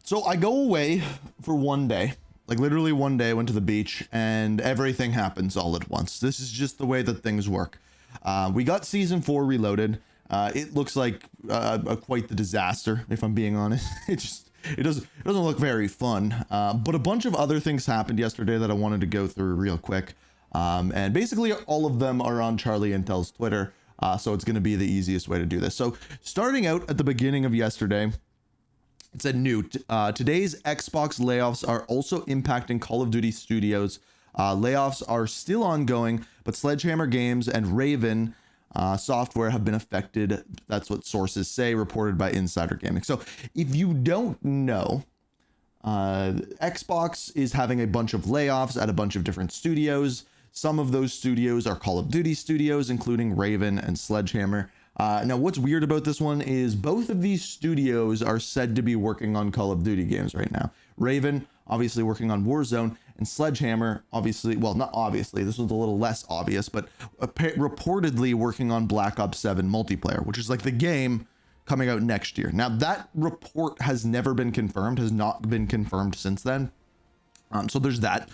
So I go away for one day, like literally one day, went to the beach and everything happens all at once. This is just the way that things work. We got season 4 reloaded. It looks like quite the disaster, if I'm being honest. It doesn't look very fun. But a bunch of other things happened yesterday that I wanted to go through real quick. And basically all of them are on Charlie Intel's Twitter. So it's going to be the easiest way to do this. So starting out at the beginning of yesterday, it said new. Today's Xbox layoffs are also impacting Call of Duty studios. Layoffs are still ongoing, but Sledgehammer Games and Raven software have been affected. That's what sources say, reported by Insider Gaming. So if you don't know, Xbox is having a bunch of layoffs at a bunch of different studios. Some of those studios are Call of Duty studios, including Raven and Sledgehammer. Now, what's weird about this one is both of these studios are said to be working on Call of Duty games right now. Raven, obviously working on Warzone, and Sledgehammer, obviously, well, not obviously, this one's a little less obvious, but reportedly working on Black Ops 7 multiplayer, which is like the game coming out next year. Now, that report has never been confirmed, has not been confirmed since then. So there's that.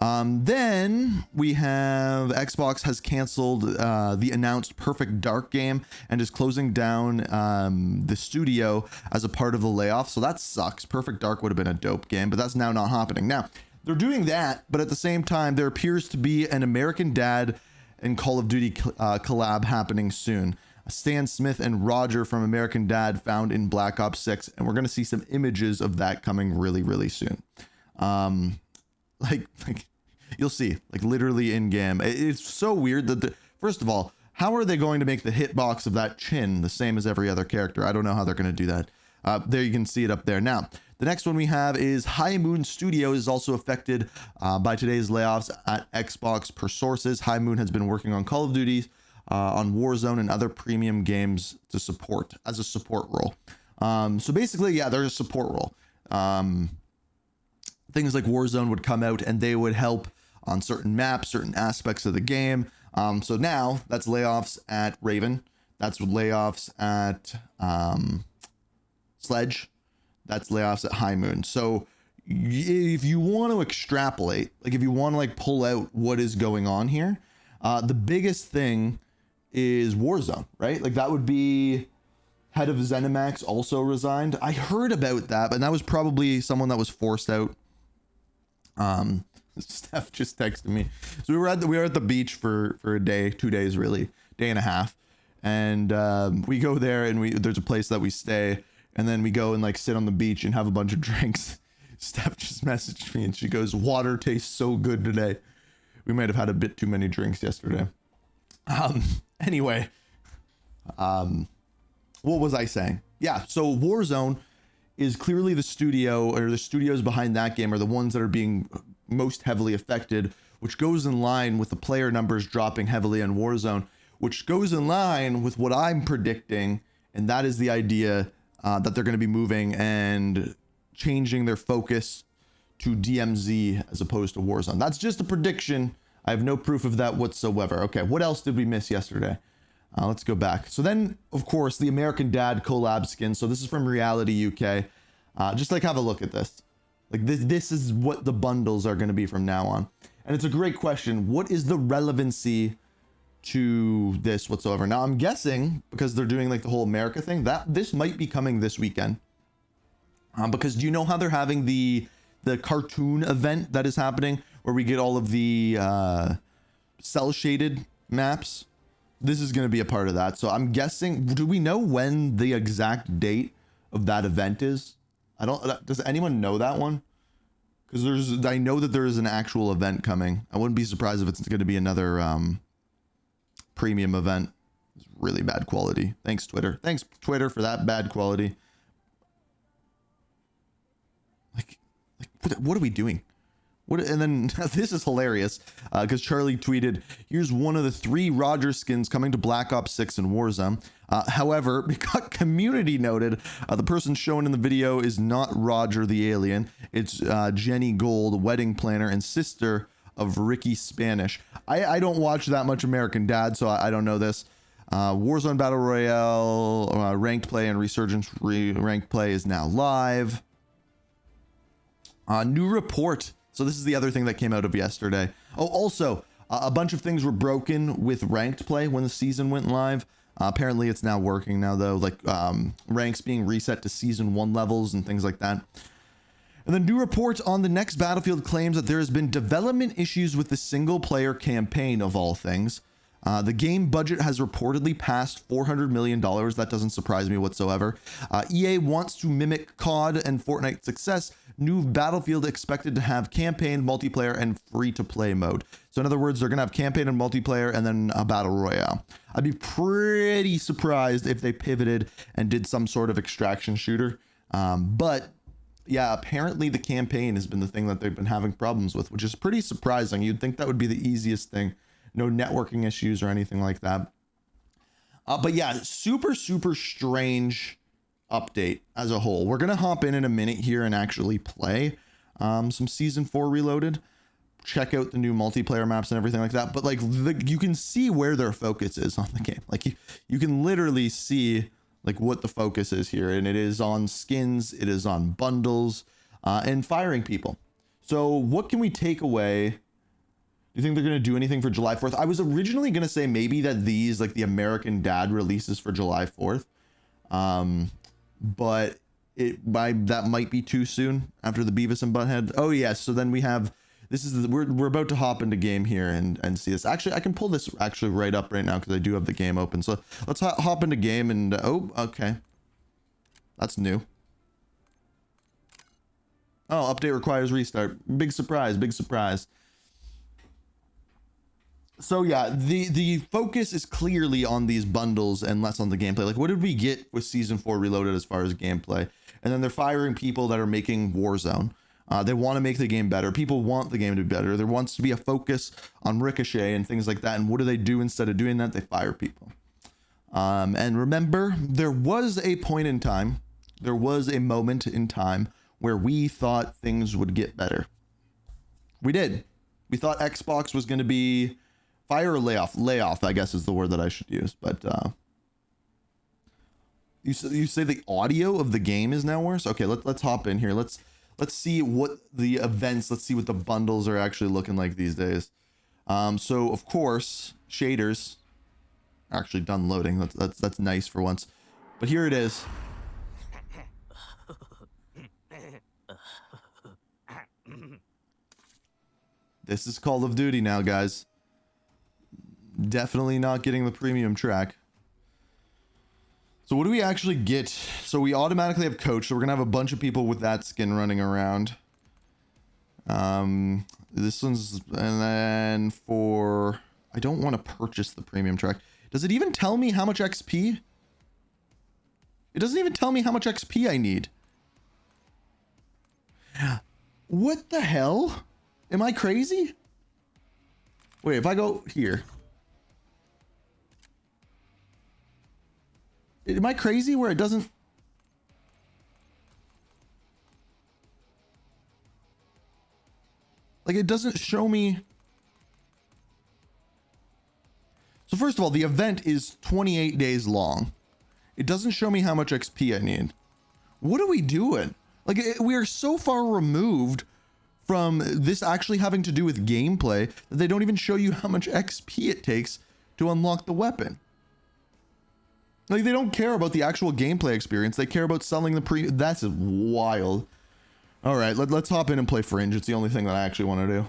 Then we have Xbox has canceled the announced Perfect Dark game and is closing down the studio as a part of the layoff. So that sucks. Perfect Dark would have been a dope game, but that's now not happening. Now, they're doing that, but at the same time, there appears to be an American Dad and Call of Duty collab happening soon. Stan Smith and Roger from American Dad found in Black Ops 6, and we're going to see some images of that coming really, really soon. Like you'll see, like literally in game. It's so weird that first of all, how are they going to make the hitbox of that chin the same as every other character? I don't know how they're going to do that. There you can see it up there. Now, the next one we have is High Moon Studios is also affected by today's layoffs at Xbox per sources. High Moon has been working on Call of Duty, on Warzone and other premium games to support as a support role. So basically, yeah, there's a support role. Things like Warzone would come out and they would help on certain maps, certain aspects of the game. So now that's layoffs at Raven. That's layoffs at Sledge. That's layoffs at High Moon. So if you want to extrapolate, like if you want to like pull out what is going on here, the biggest thing is Warzone, right? Like that would be head of ZeniMax also resigned. I heard about that, but that was probably someone that was forced out. Steph just texted me. So we were at the beach for a day, 2 days, really, day and a half. And we go there and there's a place that we stay, and then we go and like sit on the beach and have a bunch of drinks. Steph just messaged me and she goes, "Water tastes so good today." We might have had a bit too many drinks yesterday. Anyway, what was I saying? Yeah, so Warzone is clearly the studio, or the studios behind that game are the ones that are being most heavily affected, which goes in line with the player numbers dropping heavily on Warzone, which goes in line with what I'm predicting, and that is the idea that they're going to be moving and changing their focus to DMZ as opposed to Warzone. That's just a prediction. I have no proof of that whatsoever. Okay, what else did we miss yesterday? Let's go back. So then, of course, the American Dad collab skin. So this is from Reality UK. Just like have a look at this. Like this is what the bundles are going to be from now on. And it's a great question. What is the relevancy to this whatsoever? Now I'm guessing because they're doing like the whole America thing that this might be coming this weekend. Because do you know how they're having the cartoon event that is happening where we get all of the cell shaded maps? This is going to be a part of that. So I'm guessing, do we know when the exact date of that event is? Does anyone know that one? Because I know that there is an actual event coming. I wouldn't be surprised if it's going to be another premium event. It's really bad quality. Thanks, Twitter. Thanks, Twitter, for that bad quality. Like what are we doing? And then this is hilarious because Charlie tweeted, "Here's one of the 3 Roger skins coming to Black Ops 6 and Warzone. However, because community noted, the person shown in the video is not Roger the alien. It's Jenny Gold, wedding planner and sister of Ricky Spanish." I don't watch that much American Dad, so I don't know this. Warzone Battle Royale, ranked play and Resurgence ranked play is now live. New report. So this is the other thing that came out of yesterday. Oh, also, a bunch of things were broken with ranked play when the season went live. Apparently it's now working now though, like ranks being reset to season 1 levels and things like that. And the new report on the next Battlefield claims that there has been development issues with the single player campaign of all things. The game budget has reportedly passed $400 million. That doesn't surprise me whatsoever. EA wants to mimic COD and Fortnite's success. New Battlefield expected to have campaign, multiplayer, and free-to-play mode. So in other words, they're going to have campaign and multiplayer and then a battle royale. I'd be pretty surprised if they pivoted and did some sort of extraction shooter. But yeah, apparently the campaign has been the thing that they've been having problems with, which is pretty surprising. You'd think that would be the easiest thing. No networking issues or anything like that. But yeah, super strange update as a whole. We're going to hop in a minute here and actually play some Season 4 Reloaded. Check out the new multiplayer maps and everything like that. But like you can see where their focus is on the game. Like you can literally see like what the focus is here. And it is on skins, it is on bundles, and firing people. So what can we take away? Do you think they're going to do anything for July 4th? I was originally going to say maybe that these, like the American Dad releases for July 4th. But that might be too soon after the Beavis and Butthead. Oh yes. So then we have, we're about to hop into game here and see this. Actually, I can pull this actually right up right now because I do have the game open. So let's hop into game and, oh, okay. That's new. Oh, update requires restart. Big surprise, big surprise. So yeah, the focus is clearly on these bundles and less on the gameplay. Like what did we get with Season 4 Reloaded as far as gameplay? And then they're firing people that are making Warzone. They want to make the game better. People want the game to be better. There wants to be a focus on Ricochet and things like that. And what do they do instead of doing that? They fire people. And remember, there was a point in time, there was a moment in time where we thought things would get better. We did. We thought Xbox was going to be fire or layoff, I guess is the word that I should use. But you say the audio of the game is now worse. Okay, let's hop in here. Let's see what the events. Let's see what the bundles are actually looking like these days. So of course, shaders are actually done loading. That's nice for once. But here it is. This is Call of Duty now, guys. Definitely not getting the premium track. So what do we actually get? So we automatically have coach. So we're gonna have a bunch of people with that skin running around. This one's, and then for, I don't want to purchase the premium track. Does it even tell me how much XP? It doesn't even tell me how much XP I need. What the hell? Am I crazy? Wait, if I go here. Am I crazy where it doesn't? Like it doesn't show me. So first of all, the event is 28 days long. It doesn't show me how much XP I need. What are we doing? Like we are so far removed from this actually having to do with gameplay that they don't even show you how much XP it takes to unlock the weapon. Like they don't care about the actual gameplay experience. They care about selling the that's wild. All right, let's hop in and play Fringe. It's the only thing that I actually want to do.